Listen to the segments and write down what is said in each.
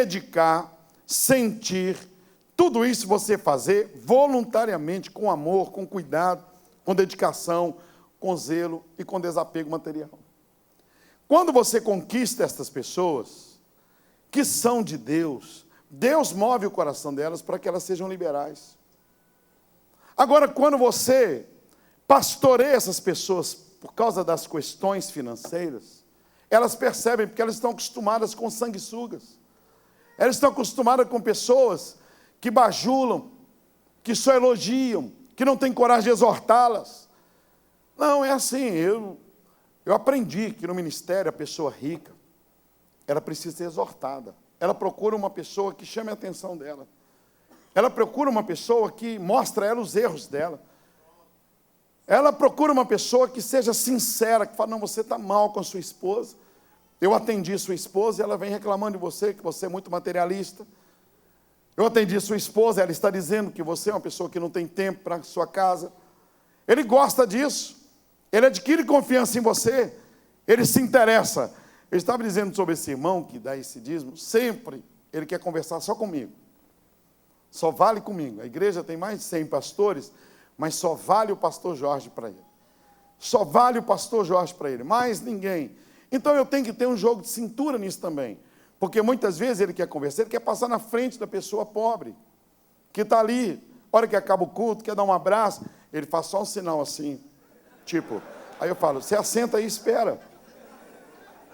dedicar, sentir, tudo isso você fazer voluntariamente, com amor, com cuidado, com dedicação, com zelo e com desapego material. Quando você conquista estas pessoas, que são de Deus, Deus move o coração delas para que elas sejam liberais. Agora, quando você pastoreia essas pessoas por causa das questões financeiras, elas percebem, porque elas estão acostumadas com sanguessugas. Elas estão acostumadas com pessoas que bajulam, que só elogiam, que não têm coragem de exortá-las. Não, é assim, eu aprendi que no ministério a pessoa rica, ela precisa ser exortada. Ela procura uma pessoa que chame a atenção dela. Ela procura uma pessoa que mostre a ela os erros dela. Ela procura uma pessoa que seja sincera, que fala, não, você está mal com a sua esposa. Eu atendi sua esposa e ela vem reclamando de você, que você é muito materialista. Eu atendi sua esposa, ela está dizendo que você é uma pessoa que não tem tempo para a sua casa. Ele gosta disso. Ele adquire confiança em você. Ele se interessa. Eu estava dizendo sobre esse irmão que dá esse dízimo. Sempre ele quer conversar só comigo. Só vale comigo. A igreja tem mais de 100 pastores, mas só vale o pastor Jorge para ele. Só vale o pastor Jorge para ele. Mais ninguém. Então eu tenho que ter um jogo de cintura nisso também. Porque muitas vezes ele quer conversar, ele quer passar na frente da pessoa pobre, que está ali, a hora que acaba o culto, quer dar um abraço, ele faz só um sinal assim, tipo, aí eu falo, você assenta e espera.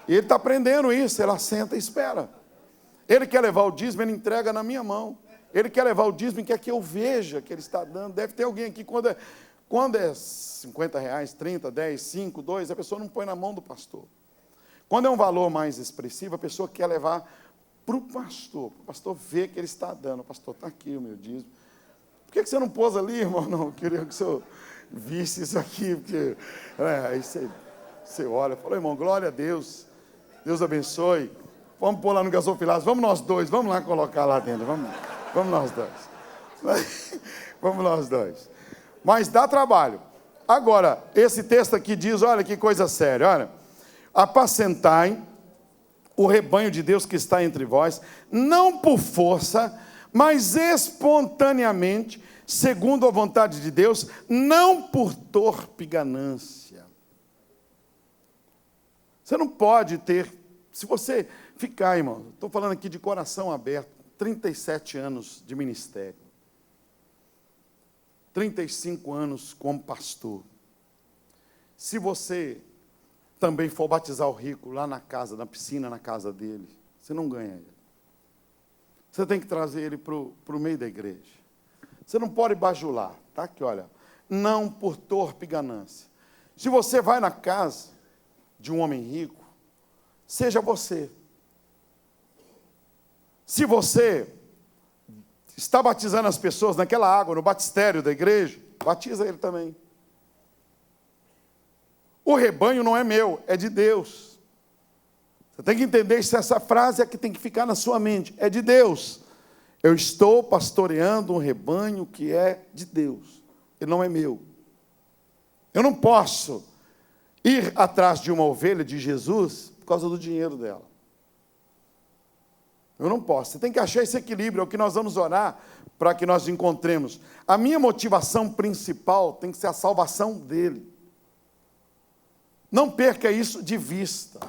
E ele está aprendendo isso, ele assenta e espera. Ele quer levar o dízimo, ele entrega na minha mão. Ele quer levar o dízimo e quer que eu veja que ele está dando. Deve ter alguém aqui, quando é 50 reais, 30, 10, 5, 2, a pessoa não põe na mão do pastor. Quando é um valor mais expressivo, a pessoa quer levar para o pastor ver que ele está dando. Pastor, está aqui o meu dízimo. Por que você não pôs ali, irmão? Não, eu queria que o senhor visse isso aqui, porque aí você olha e fala, irmão, glória a Deus, Deus abençoe. Vamos pôr lá no gasofilaço, vamos nós dois, vamos lá colocar lá dentro, vamos nós dois. Vamos nós dois. Mas dá trabalho. Agora, esse texto aqui diz, olha que coisa séria, olha. Apacentai o rebanho de Deus que está entre vós, não por força, mas espontaneamente, segundo a vontade de Deus, não por torpe ganância. Você não pode ter, se você ficar, irmão, estou falando aqui de coração aberto, 37 anos de ministério, 35 anos como pastor. Se você também for batizar o rico lá na casa, na piscina, na casa dele, você não ganha ele. Você tem que trazer ele para o meio da igreja. Você não pode bajular, tá? Aqui, olha, não por torpe ganância. Se você vai na casa de um homem rico, seja você. Se você está batizando as pessoas naquela água, no batistério da igreja, batiza ele também. O rebanho não é meu, é de Deus. Você tem que entender se essa frase é que tem que ficar na sua mente. É de Deus. Eu estou pastoreando um rebanho que é de Deus. Ele não é meu. Eu não posso ir atrás de uma ovelha de Jesus por causa do dinheiro dela. Eu não posso. Você tem que achar esse equilíbrio. É o que nós vamos orar para que nós encontremos. A minha motivação principal tem que ser a salvação dele. Não perca isso de vista.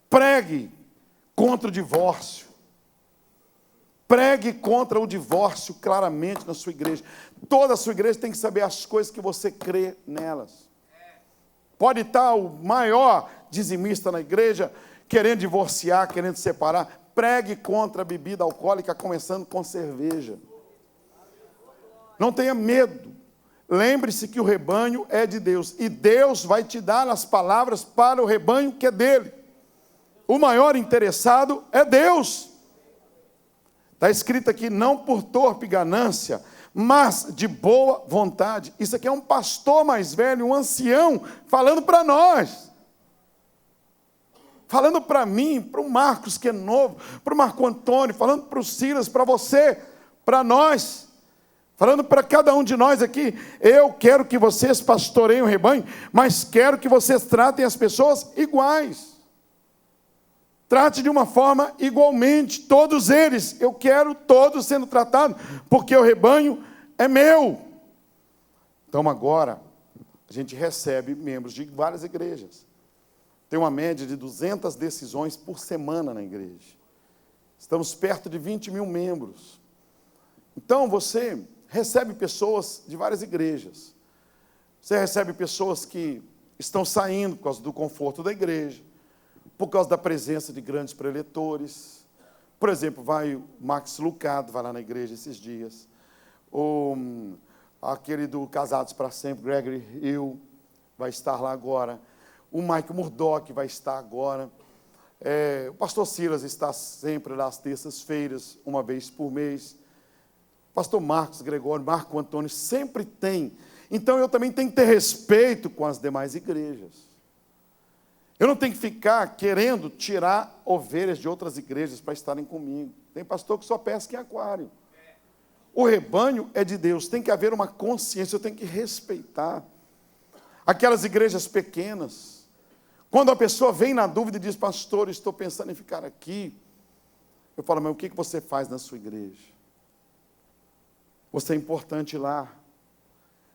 Pregue contra o divórcio. Pregue contra o divórcio claramente na sua igreja. Toda a sua igreja tem que saber as coisas que você crê nelas. Pode estar o maior dizimista na igreja querendo divorciar, querendo separar. Pregue contra a bebida alcoólica, começando com cerveja. Não tenha medo. Lembre-se que o rebanho é de Deus. E Deus vai te dar as palavras para o rebanho que é dele. O maior interessado é Deus. Está escrito aqui, não por torpe ganância, mas de boa vontade. Isso aqui é um pastor mais velho, um ancião, falando para nós. Falando para mim, para o Marcos, que é novo, para o Marco Antônio, falando para o Silas, para você, para nós. Falando para cada um de nós aqui, eu quero que vocês pastoreiem o rebanho, mas quero que vocês tratem as pessoas iguais. trate de uma forma igualmente, todos eles. Eu quero todos sendo tratados, porque o rebanho é meu. Então agora, a gente recebe membros de várias igrejas. Tem uma média de 200 decisões por semana na igreja. Estamos perto de 20 mil membros. Então você recebe pessoas de várias igrejas. Você recebe pessoas que estão saindo por causa do conforto da igreja, por causa da presença de grandes preletores. Por exemplo, vai o Max Lucado, vai lá na igreja esses dias. Ou aquele do Casados para Sempre, Gregory Hill, vai estar lá agora. O Mike Murdock vai estar agora. O pastor Silas está sempre lá às terças-feiras, uma vez por mês. Pastor Marcos Gregório, Marco Antônio, sempre tem. Então eu também tenho que ter respeito com as demais igrejas. Eu não tenho que ficar querendo tirar ovelhas de outras igrejas para estarem comigo. Tem pastor que só pesca em aquário. O rebanho é de Deus, tem que haver uma consciência, eu tenho que respeitar. Aquelas igrejas pequenas, quando a pessoa vem na dúvida e diz, pastor, estou pensando em ficar aqui, eu falo, mas o que você faz na sua igreja? Você é importante lá.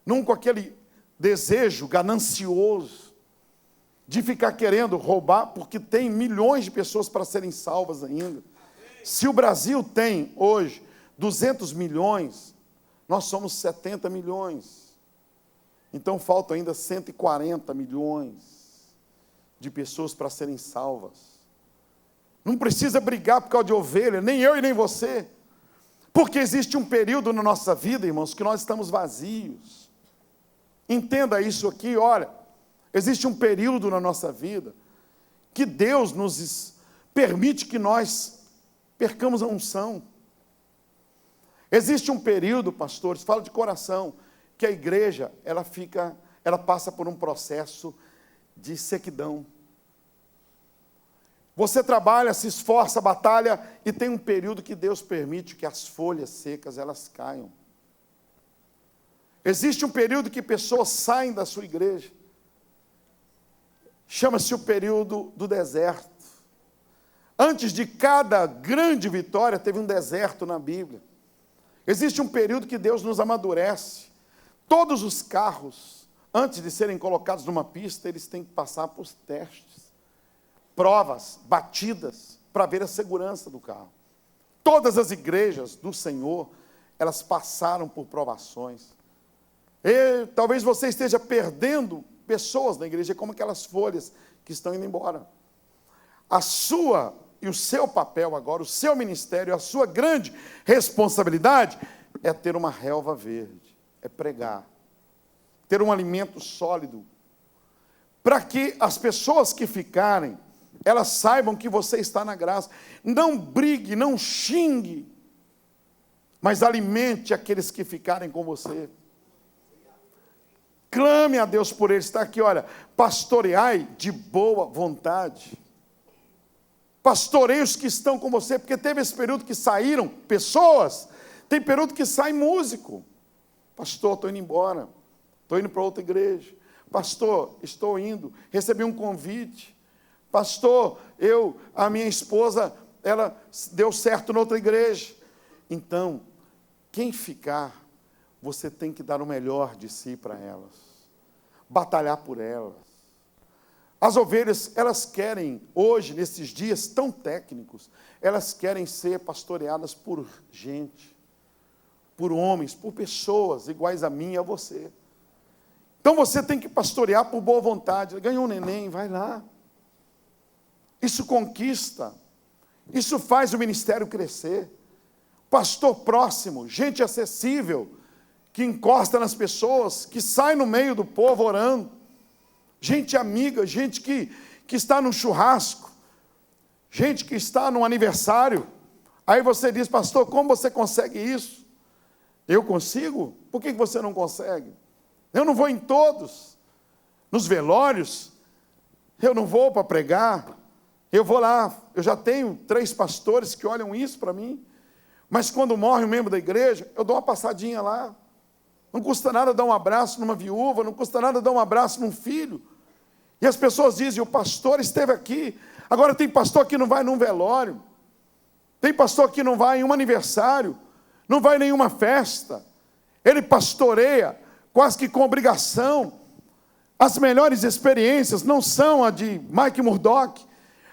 Não com aquele desejo ganancioso de ficar querendo roubar, porque tem milhões de pessoas para serem salvas ainda. Se o Brasil tem hoje 200 milhões, nós somos 70 milhões. Então faltam ainda 140 milhões de pessoas para serem salvas. Não precisa brigar por causa de ovelha, nem eu e nem você. Porque existe um período na nossa vida, irmãos, que nós estamos vazios. Entenda isso aqui, olha. Existe um período na nossa vida que Deus nos permite que nós percamos a unção. Existe um período, pastores, falo de coração, que a igreja, ela passa por um processo de sequidão. Você trabalha, se esforça, batalha, e tem um período que Deus permite que as folhas secas, elas caiam. Existe um período que pessoas saem da sua igreja. Chama-se o período do deserto. Antes de cada grande vitória, teve um deserto na Bíblia. Existe um período que Deus nos amadurece. Todos os carros, antes de serem colocados numa pista, eles têm que passar por testes, provas, batidas, para ver a segurança do carro. Todas as igrejas do Senhor, elas passaram por provações. E talvez você esteja perdendo pessoas na igreja, como aquelas folhas que estão indo embora. A sua e o seu papel agora, o seu ministério, a sua grande responsabilidade é ter uma relva verde, é pregar, ter um alimento sólido, para que as pessoas que ficarem, elas saibam que você está na graça. Não brigue, não xingue, mas alimente aqueles que ficarem com você. Clame a Deus por eles. Está aqui, olha, pastoreai de boa vontade. Pastoreie os que estão com você, porque teve esse período que saíram pessoas, tem período que sai músico. Pastor, estou indo embora, estou indo para outra igreja. Pastor, estou indo, recebi um convite. Pastor, a minha esposa, ela deu certo noutra igreja. Então, quem ficar, você tem que dar o melhor de si para elas, batalhar por elas. As ovelhas, elas querem, hoje, nesses dias tão técnicos, elas querem ser pastoreadas por gente, por homens, por pessoas iguais a mim e a você. Então você tem que pastorear por boa vontade. Ganhou um neném, vai lá. Isso conquista, isso faz o ministério crescer. Pastor próximo, gente acessível, que encosta nas pessoas, que sai no meio do povo orando, gente amiga, gente que está no churrasco, gente que está no aniversário. Aí você diz, pastor, como você consegue isso? Eu consigo? Por que você não consegue? Eu não vou em todos. Nos velórios, eu não vou para pregar. Eu vou lá, eu já tenho 3 pastores que olham isso para mim. Mas quando morre um membro da igreja, eu dou uma passadinha lá. Não custa nada dar um abraço numa viúva, não custa nada dar um abraço num filho. E as pessoas dizem, o pastor esteve aqui. Agora tem pastor que não vai num velório, tem pastor que não vai em um aniversário, não vai em nenhuma festa. Ele pastoreia quase que com obrigação. As melhores experiências não são a de Mike Murdock.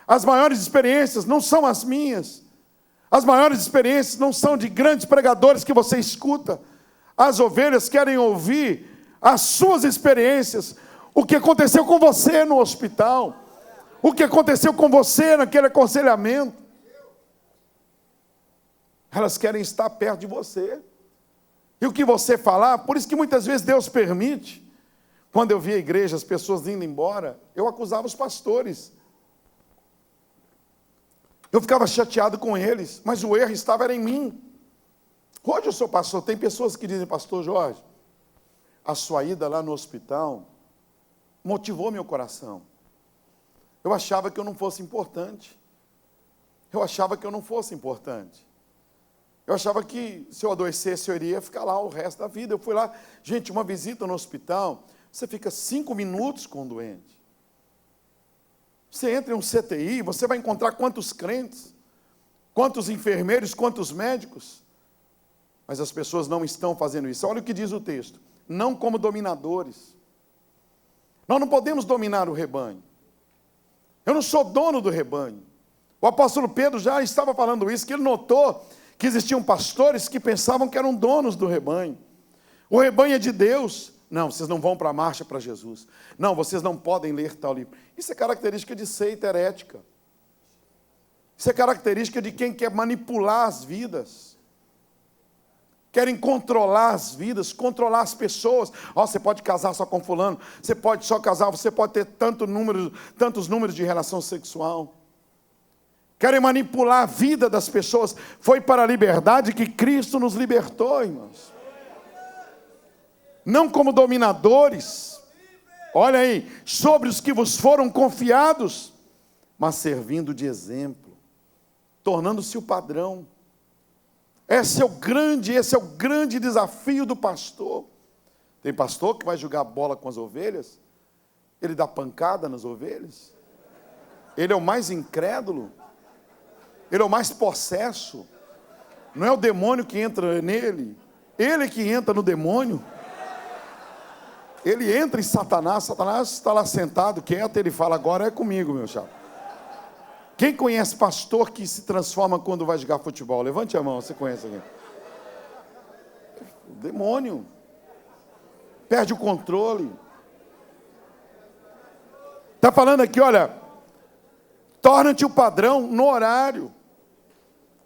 As maiores experiências não são as minhas. As maiores experiências não são de grandes pregadores que você escuta. As ovelhas querem ouvir as suas experiências. O que aconteceu com você no hospital. O que aconteceu com você naquele aconselhamento. Elas querem estar perto de você. E o que você falar, por isso que muitas vezes Deus permite. Quando eu via a igreja, as pessoas indo embora, eu acusava os pastores. Eu ficava chateado com eles, mas o erro estava em mim. Hoje eu sou pastor, tem pessoas que dizem, pastor Jorge, a sua ida lá no hospital motivou meu coração. Eu achava que eu não fosse importante. Eu achava que eu não fosse importante. Eu achava que se eu adoecesse, eu iria ficar lá o resto da vida. Eu fui lá, gente, uma visita no hospital, você fica 5 minutos com o doente. Você entra em um CTI, você vai encontrar quantos crentes, quantos enfermeiros, quantos médicos. Mas as pessoas não estão fazendo isso. Olha o que diz o texto. Não como dominadores. Nós não podemos dominar o rebanho. Eu não sou dono do rebanho. O apóstolo Pedro já estava falando isso, que ele notou que existiam pastores que pensavam que eram donos do rebanho. O rebanho é de Deus. Não, vocês não vão para a marcha para Jesus. Não, vocês não podem ler tal livro. Isso é característica de seita herética. Isso é característica de quem quer manipular as vidas. Querem controlar as vidas, controlar as pessoas. Você pode casar só com fulano, você pode só casar, você pode ter tantos números de relação sexual. Querem manipular a vida das pessoas. Foi para a liberdade que Cristo nos libertou, irmãos. Não como dominadores, olha aí, sobre os que vos foram confiados, mas servindo de exemplo, tornando-se o padrão. Esse é o grande desafio do pastor. Tem pastor que vai jogar bola com as ovelhas, ele dá pancada nas ovelhas, ele é o mais incrédulo, ele é o mais possesso, não é o demônio que entra nele, ele que entra no demônio. Ele entra em Satanás, Satanás está lá sentado, quieto, ele fala, agora é comigo, meu chapa. Quem conhece pastor que se transforma quando vai jogar futebol? Levante a mão, você conhece alguém? O demônio. Perde o controle. Está falando aqui, olha, torna-te o padrão no horário.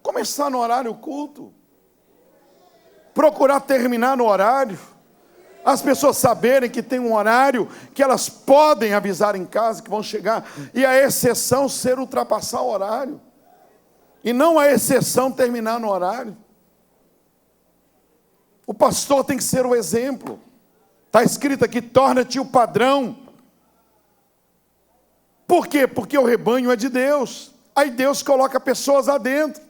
Começar no horário culto. Procurar terminar no horário. As pessoas saberem que tem um horário que elas podem avisar em casa que vão chegar. E a exceção ser ultrapassar o horário. E não a exceção terminar no horário. O pastor tem que ser o exemplo. Está escrito aqui, torna-te o padrão. Por quê? Porque o rebanho é de Deus. Aí Deus coloca pessoas lá dentro.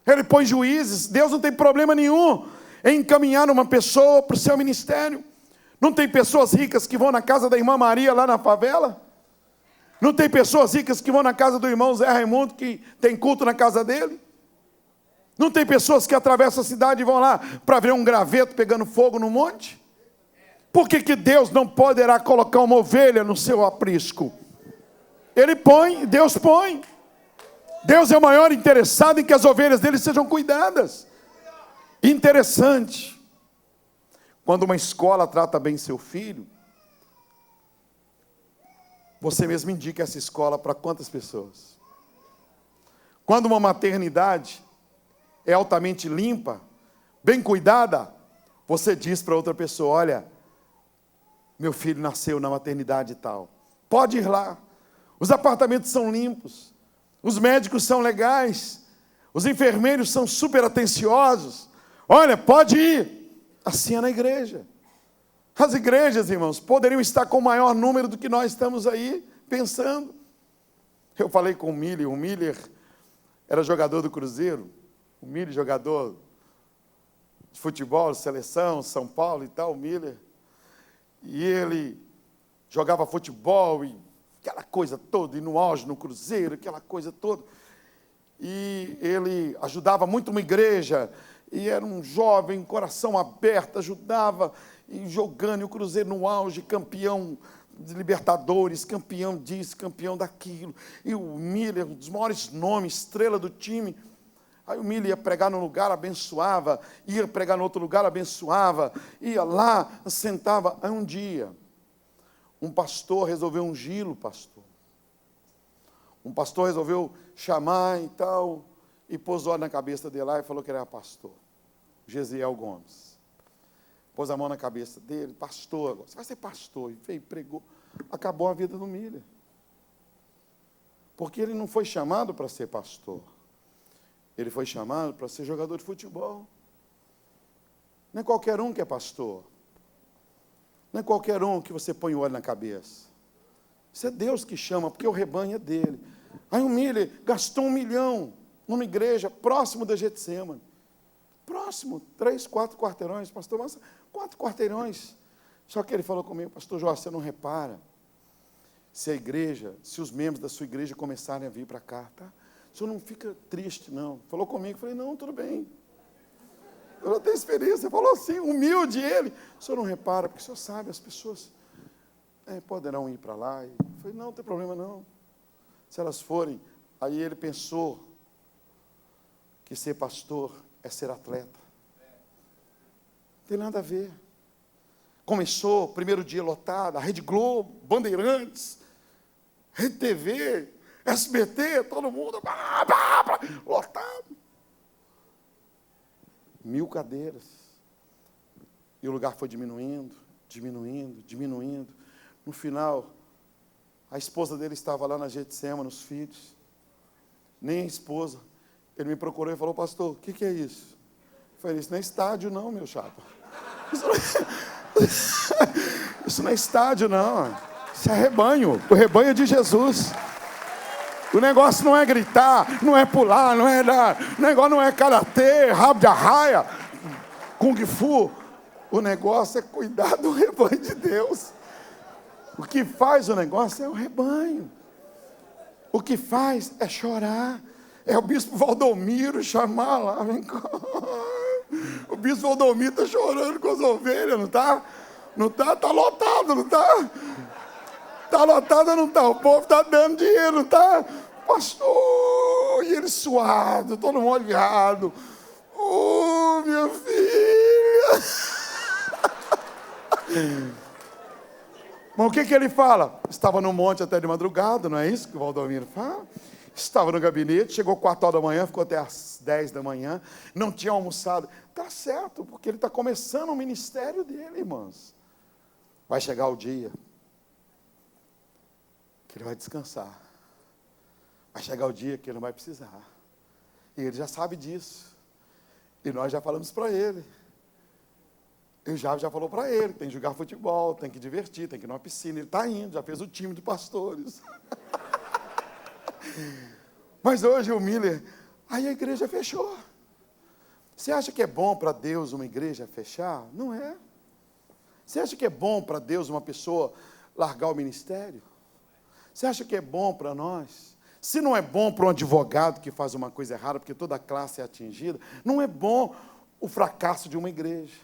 Ele põe juízes. Deus não tem problema nenhum em encaminhar uma pessoa para o seu ministério. Não tem pessoas ricas que vão na casa da irmã Maria lá na favela? Não tem pessoas ricas que vão na casa do irmão Zé Raimundo que tem culto na casa dele? Não tem pessoas que atravessam a cidade e vão lá para ver um graveto pegando fogo no monte? Por que Deus não poderá colocar uma ovelha no seu aprisco? Ele põe, Deus põe. Deus é o maior interessado em que as ovelhas dele sejam cuidadas. Interessante, quando uma escola trata bem seu filho, você mesmo indica essa escola para quantas pessoas? Quando uma maternidade é altamente limpa, bem cuidada, você diz para outra pessoa, olha, meu filho nasceu na maternidade tal, pode ir lá, os apartamentos são limpos, os médicos são legais, os enfermeiros são super atenciosos, olha, pode ir. Assim é na igreja. As igrejas, irmãos, poderiam estar com maior número do que nós estamos aí pensando. Eu falei com o Miller era jogador do Cruzeiro, o Miller jogador de futebol, seleção, São Paulo e tal, o Miller. E ele jogava futebol e aquela coisa toda, e no auge, no Cruzeiro, aquela coisa toda. E ele ajudava muito uma igreja, e era um jovem, coração aberto, ajudava, e jogando, e o Cruzeiro no auge, campeão de Libertadores, campeão disso, campeão daquilo. E o Miller, um dos maiores nomes, estrela do time. Aí o Miller ia pregar num lugar, abençoava, ia pregar no outro lugar, abençoava, ia lá, sentava. Aí um dia, um pastor resolveu ungí-lo, pastor. Um pastor resolveu chamar e tal, e pôs o olho na cabeça dele lá e falou que ele era pastor. Gesiel Gomes. Pôs a mão na cabeça dele, pastor, você vai ser pastor. E veio, pregou. Acabou a vida do Miller. Porque ele não foi chamado para ser pastor. Ele foi chamado para ser jogador de futebol. Não é qualquer um que é pastor. Não é qualquer um que você põe o olho na cabeça. Isso é Deus que chama, porque o rebanho é dele. Aí o Miller gastou 1 milhão numa igreja próximo da Getsemane. Próximo, 3, 4 quarteirões, pastor, mas 4 quarteirões. Só que ele falou comigo, pastor Jorge, você não repara se a igreja, se os membros da sua igreja começarem a vir para cá, tá? O senhor não fica triste, não. Falou comigo, falei, não, tudo bem. Eu não tenho experiência. Falou assim, humilde ele. O senhor não repara, porque o senhor sabe, as pessoas poderão ir para lá. Eu falei, não tem problema não. Se elas forem, aí ele pensou que ser pastor é ser atleta. Não tem nada a ver. Começou, primeiro dia lotado, a Rede Globo, Bandeirantes, Rede TV, SBT, todo mundo, lotado. 1000 cadeiras. E o lugar foi diminuindo, diminuindo, diminuindo. No final, a esposa dele estava lá na Getsemane, os filhos. Nem a esposa. Ele me procurou e falou, pastor, o que é isso? Eu falei, isso não é estádio não, meu chapa. Isso não é estádio não. Isso é rebanho. O rebanho é de Jesus. O negócio não é gritar, não é pular, não é dar. O negócio não é karatê, rabo de arraia, kung fu. O negócio é cuidar do rebanho de Deus. O que faz o negócio é o rebanho. O que faz é chorar. É o bispo Valdomiro chamar lá, vem cá. O bispo Valdomiro está chorando com as ovelhas, não está? Não está? Está lotado, não está? Está lotado, não está? O povo está dando dinheiro, não está? Pastor, e ele suado, todo molhado. Oh, minha filha. Mas o que ele fala? Estava no monte até de madrugada, não é isso que o Valdomiro fala? Estava no gabinete, chegou 4 horas da manhã, ficou até às 10 da manhã, não tinha almoçado. Está certo, porque ele está começando o ministério dele, irmãos. Vai chegar o dia que ele vai descansar. Vai chegar o dia que ele não vai precisar. E ele já sabe disso. E nós já falamos para ele. Ele já falou para ele, tem que jogar futebol, tem que divertir, tem que ir numa piscina. Ele está indo, já fez o time de pastores. Mas hoje o Miller, aí a igreja fechou. Você acha que é bom para Deus uma igreja fechar? Não é. Você acha que é bom para Deus uma pessoa largar o ministério? Você acha que é bom para nós? Se não é bom para um advogado que faz uma coisa errada, porque toda a classe é atingida, não é bom o fracasso de uma igreja.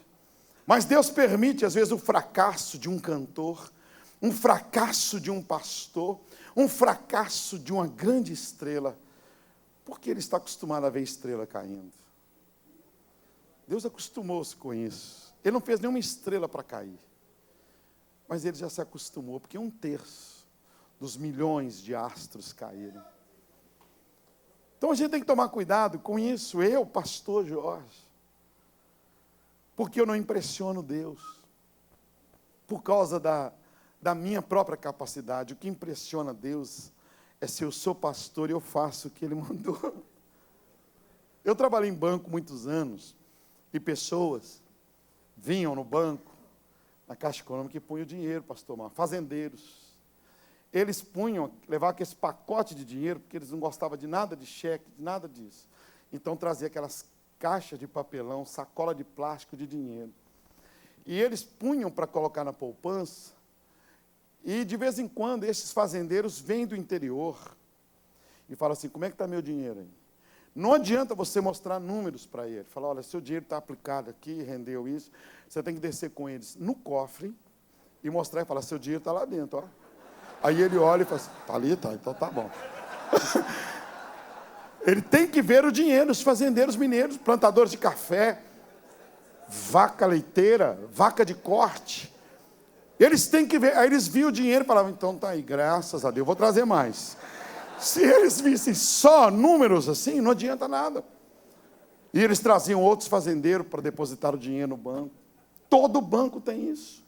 Mas Deus permite, às vezes, o fracasso de um cantor, um fracasso de um pastor, um fracasso de uma grande estrela, porque ele está acostumado a ver estrela caindo. Deus acostumou-se com isso. Ele não fez nenhuma estrela para cair, mas ele já se acostumou, porque 1/3 dos milhões de astros caíram. Então a gente tem que tomar cuidado com isso, eu, pastor Jorge, porque eu não impressiono Deus, por causa da minha própria capacidade. O que impressiona Deus é se eu sou pastor e eu faço o que Ele mandou. Eu trabalhei em banco muitos anos, e pessoas vinham no banco, na Caixa Econômica, e punham dinheiro, pastor Mar, fazendeiros. Eles levavam esse pacote de dinheiro, porque eles não gostavam de nada de cheque, de nada disso. Então trazia aquelas caixas de papelão, sacola de plástico de dinheiro. E eles punham para colocar na poupança, E de vez em quando esses fazendeiros vêm do interior e falam assim, como é que está meu dinheiro aí? Não adianta você mostrar números para ele. Falar, olha, seu dinheiro está aplicado aqui, rendeu isso. Você tem que descer com eles no cofre e mostrar e falar, seu dinheiro está lá dentro, ó. Aí ele olha e fala assim, está ali? Tá, então tá bom. Ele tem que ver o dinheiro, os fazendeiros mineiros, plantadores de café, vaca leiteira, vaca de corte. Eles têm que ver, aí eles viam o dinheiro e falavam, então tá aí, graças a Deus, vou trazer mais. Se eles vissem só números assim, não adianta nada. E eles traziam outros fazendeiros para depositar o dinheiro no banco. Todo banco tem isso.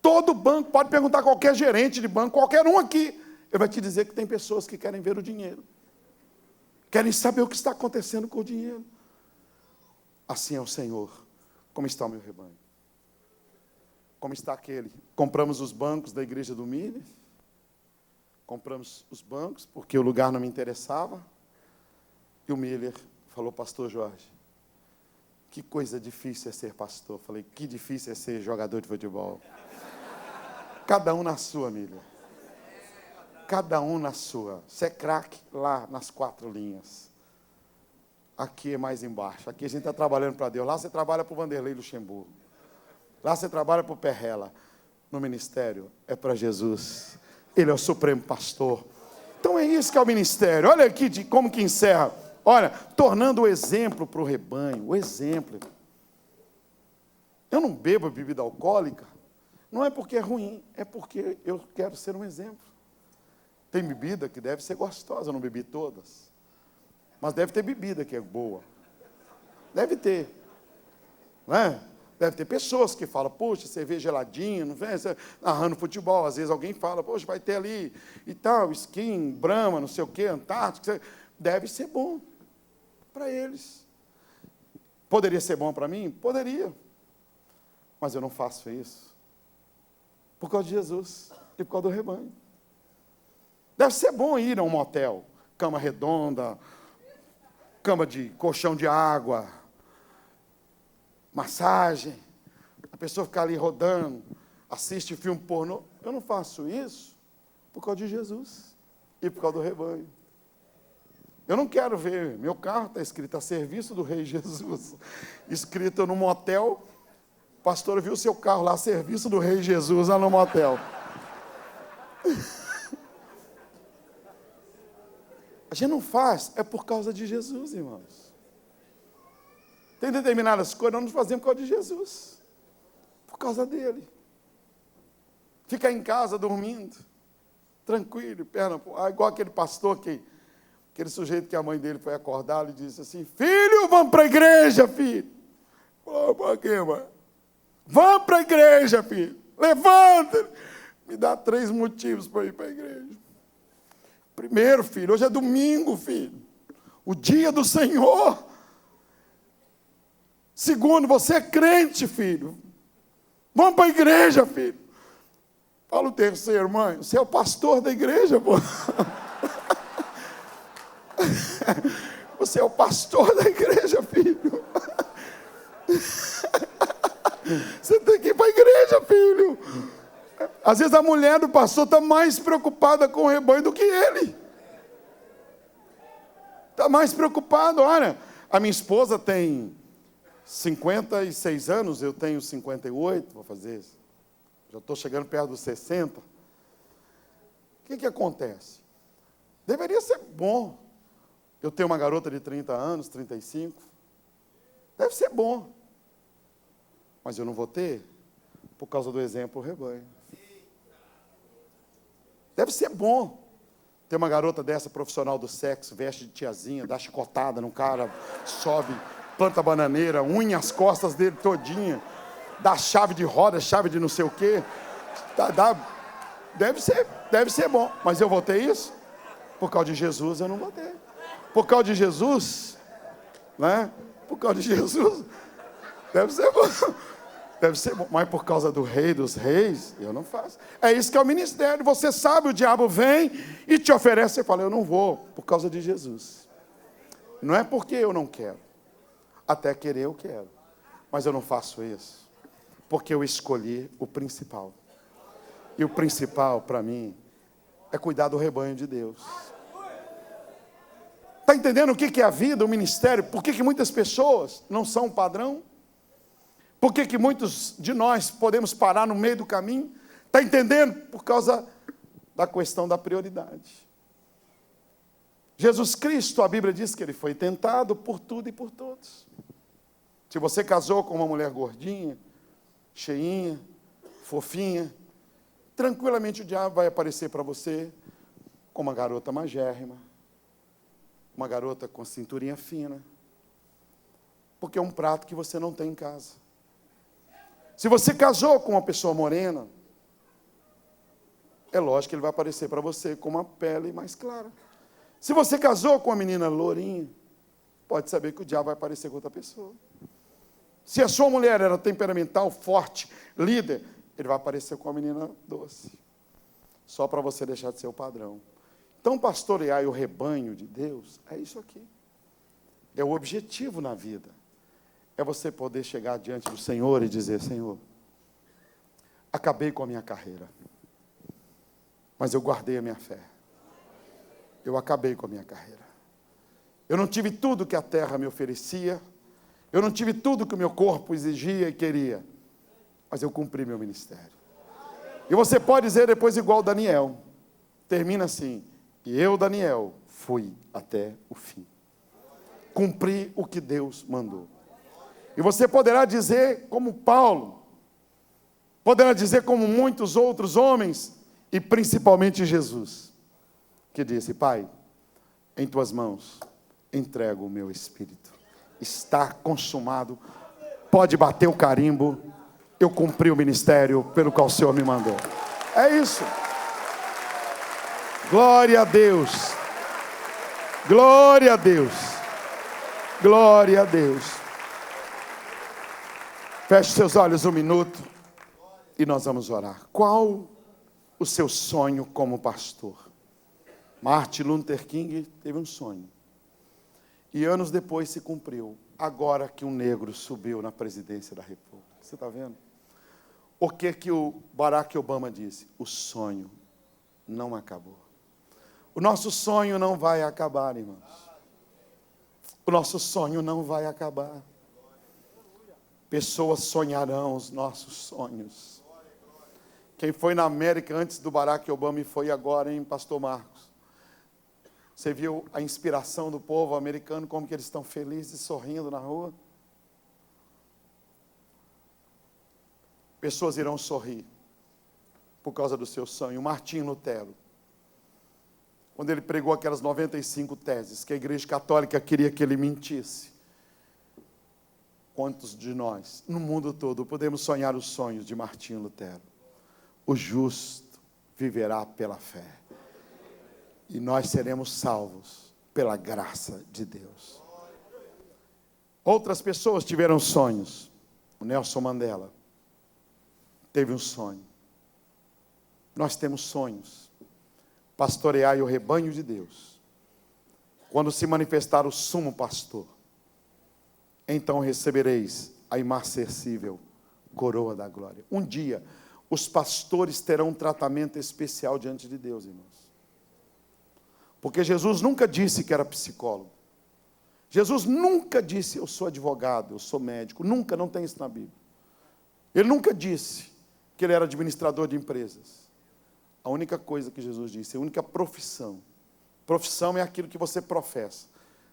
Todo banco, pode perguntar a qualquer gerente de banco, qualquer um aqui, ele vai te dizer que tem pessoas que querem ver o dinheiro. Querem saber o que está acontecendo com o dinheiro. Assim é o Senhor. Como está o meu rebanho? Como está aquele? Compramos os bancos da igreja do Miller. Compramos os bancos porque o lugar não me interessava. E o Miller falou, pastor Jorge, que coisa difícil é ser pastor. Falei, que difícil é ser jogador de futebol. Cada um na sua, Miller. Cada um na sua. Você é craque lá nas 4 linhas. Aqui é mais embaixo. Aqui a gente está trabalhando para Deus. Lá você trabalha para o Vanderlei Luxemburgo. Lá você trabalha para o Perrela. No ministério é para Jesus. Ele é o supremo pastor. Então é isso que é o ministério. Olha aqui de como que encerra. Olha, tornando o exemplo para o rebanho. O exemplo. Eu não bebo bebida alcoólica. Não é porque é ruim. É porque eu quero ser um exemplo. Tem bebida que deve ser gostosa. Eu não bebi todas. Mas deve ter bebida que é boa. Deve ter. Não é? Deve ter pessoas que falam, poxa, cerveja geladinha, não vem, narrando futebol, às vezes alguém fala, poxa, vai ter ali e tal, skin, Brahma, não sei o quê, Antártica, deve ser bom para eles. Poderia ser bom para mim? Poderia. Mas eu não faço isso. Por causa de Jesus e por causa do rebanho. Deve ser bom ir a um motel, cama redonda, cama de colchão de água, massagem, a pessoa ficar ali rodando, assiste filme pornô. Eu não faço isso por causa de Jesus e por causa do rebanho. Eu não quero ver, meu carro está escrito a serviço do Rei Jesus, escrito no motel, pastor, viu seu carro lá, a serviço do Rei Jesus, lá no motel. A gente não faz, é por causa de Jesus, irmãos. Tem determinadas coisas, nós não fazemos por causa de Jesus. Por causa dele. Ficar em casa dormindo, tranquilo, perna, igual aquele pastor, aquele sujeito que a mãe dele foi acordar e disse assim, filho, vamos para a igreja, filho. Falou, para quê, mãe? Vamos para a igreja, filho. Levanta. Me dá 3 motivos para ir para a igreja. Primeiro, filho, hoje é domingo, filho. O dia do Senhor. Segundo, você é crente, filho. Vamos para a igreja, filho. Fala o terceiro, mãe. Você é o pastor da igreja, pô. Você é o pastor da igreja, filho. Você tem que ir para a igreja, filho. Às vezes a mulher do pastor está mais preocupada com o rebanho do que ele. Está mais preocupado. Olha, a minha esposa tem 56 anos, eu tenho 58, vou fazer isso. Já estou chegando perto dos 60. O que acontece? Deveria ser bom. Eu tenho uma garota de 30 anos, 35. Deve ser bom. Mas eu não vou ter por causa do exemplo rebanho. Deve ser bom ter uma garota dessa, profissional do sexo, veste de tiazinha, dá chicotada no cara, sobe, planta bananeira, unha as costas dele todinha, dá chave de roda, chave de não sei o quê. Deve ser bom. Mas eu vou ter isso? Por causa de Jesus eu não vou ter. Por causa de Jesus, né? Por causa de Jesus, deve ser bom. Deve ser bom, mas por causa do Rei dos Reis, eu não faço. É isso que é o ministério. Você sabe, o diabo vem e te oferece. Você fala, eu não vou, por causa de Jesus. Não é porque eu não quero. Até querer eu quero. Mas eu não faço isso, porque eu escolhi o principal. E o principal para mim é cuidar do rebanho de Deus. Está entendendo o que é a vida, o ministério? Por que muitas pessoas não são um padrão? Por que muitos de nós podemos parar no meio do caminho? Está entendendo? Por causa da questão da prioridade. Jesus Cristo, a Bíblia diz que ele foi tentado por tudo e por todos. Se você casou com uma mulher gordinha, cheinha, fofinha, tranquilamente o diabo vai aparecer para você com uma garota magérrima, uma garota com cinturinha fina, porque é um prato que você não tem em casa. Se você casou com uma pessoa morena, é lógico que ele vai aparecer para você com uma pele mais clara. Se você casou com uma menina lourinha, pode saber que o diabo vai aparecer com outra pessoa. Se a sua mulher era temperamental, forte, líder, ele vai aparecer com uma menina doce. Só para você deixar de ser o padrão. Então, pastorear o rebanho de Deus é isso aqui. É o objetivo na vida. É você poder chegar diante do Senhor e dizer: Senhor, acabei com a minha carreira, mas eu guardei a minha fé. Eu acabei com a minha carreira. Eu não tive tudo que a terra me oferecia. Eu não tive tudo que o meu corpo exigia e queria. Mas eu cumpri meu ministério. E você pode dizer depois igual Daniel. Termina assim: e eu, Daniel, fui até o fim. Cumpri o que Deus mandou. E você poderá dizer como Paulo. Poderá dizer como muitos outros homens. E principalmente Jesus. Que disse: Pai, em tuas mãos entrego o meu espírito. Está consumado. Pode bater o carimbo. Eu cumpri o ministério pelo qual o Senhor me mandou. É isso. Glória a Deus. Glória a Deus. Glória a Deus. Feche seus olhos um minuto e nós vamos orar. Qual o seu sonho como pastor? Martin Luther King teve um sonho. E anos depois se cumpriu. Agora que um negro subiu na presidência da República. Você está vendo? O que o Barack Obama disse? O sonho não acabou. O nosso sonho não vai acabar, irmãos. O nosso sonho não vai acabar. Pessoas sonharão os nossos sonhos. Quem foi na América antes do Barack Obama e foi agora, hein, Pastor Marcos? Você viu a inspiração do povo americano, como que eles estão felizes, sorrindo na rua? Pessoas irão sorrir por causa do seu sonho. Martim Lutero, quando ele pregou aquelas 95 teses, que a Igreja Católica queria que ele mentisse. Quantos de nós, no mundo todo, podemos sonhar os sonhos de Martim Lutero? O justo viverá pela fé. E nós seremos salvos pela graça de Deus. Outras pessoas tiveram sonhos. O Nelson Mandela teve um sonho. Nós temos sonhos. Pastoreai o rebanho de Deus. Quando se manifestar o sumo pastor, então recebereis a imarcessível coroa da glória. Um dia, os pastores terão um tratamento especial diante de Deus, irmãos. Porque Jesus nunca disse que era psicólogo. Jesus nunca disse: eu sou advogado, eu sou médico. Nunca, não tem isso na Bíblia. Ele nunca disse que ele era administrador de empresas. A única coisa que Jesus disse, a única profissão. Profissão é aquilo que você professa.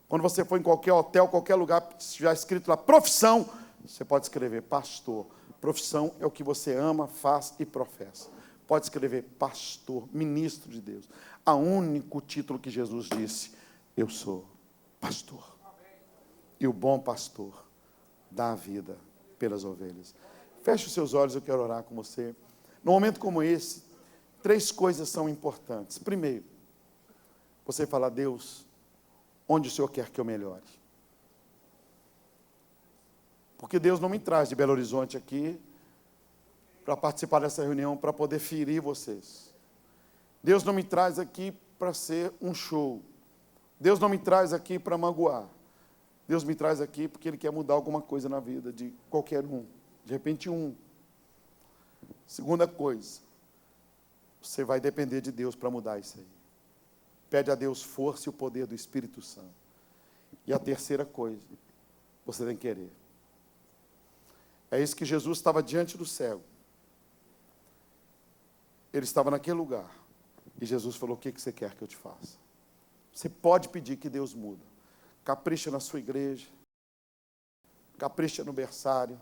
Quando você for em qualquer hotel, qualquer lugar, já escrito lá, profissão, você pode escrever pastor. Profissão é o que você ama, faz e professa. Pode escrever pastor, ministro de Deus. O único título que Jesus disse: eu sou pastor. E o bom pastor dá a vida pelas ovelhas. Feche os seus olhos, eu quero orar com você. Num momento como esse, 3 coisas são importantes. Primeiro, você fala: Deus, onde o Senhor quer que eu melhore? Porque Deus não me traz de Belo Horizonte aqui para participar dessa reunião, para poder ferir vocês. Deus não me traz aqui para ser um show. Deus não me traz aqui para magoar. Deus me traz aqui porque Ele quer mudar alguma coisa na vida de qualquer um. De repente, um. Segunda coisa, você vai depender de Deus para mudar isso aí. Pede a Deus força e o poder do Espírito Santo. E a terceira coisa, você tem que querer. É isso que Jesus estava diante do cego. Ele estava naquele lugar. E Jesus falou: o que você quer que eu te faça? Você pode pedir que Deus muda. Capricha na sua igreja. Capricha no berçário.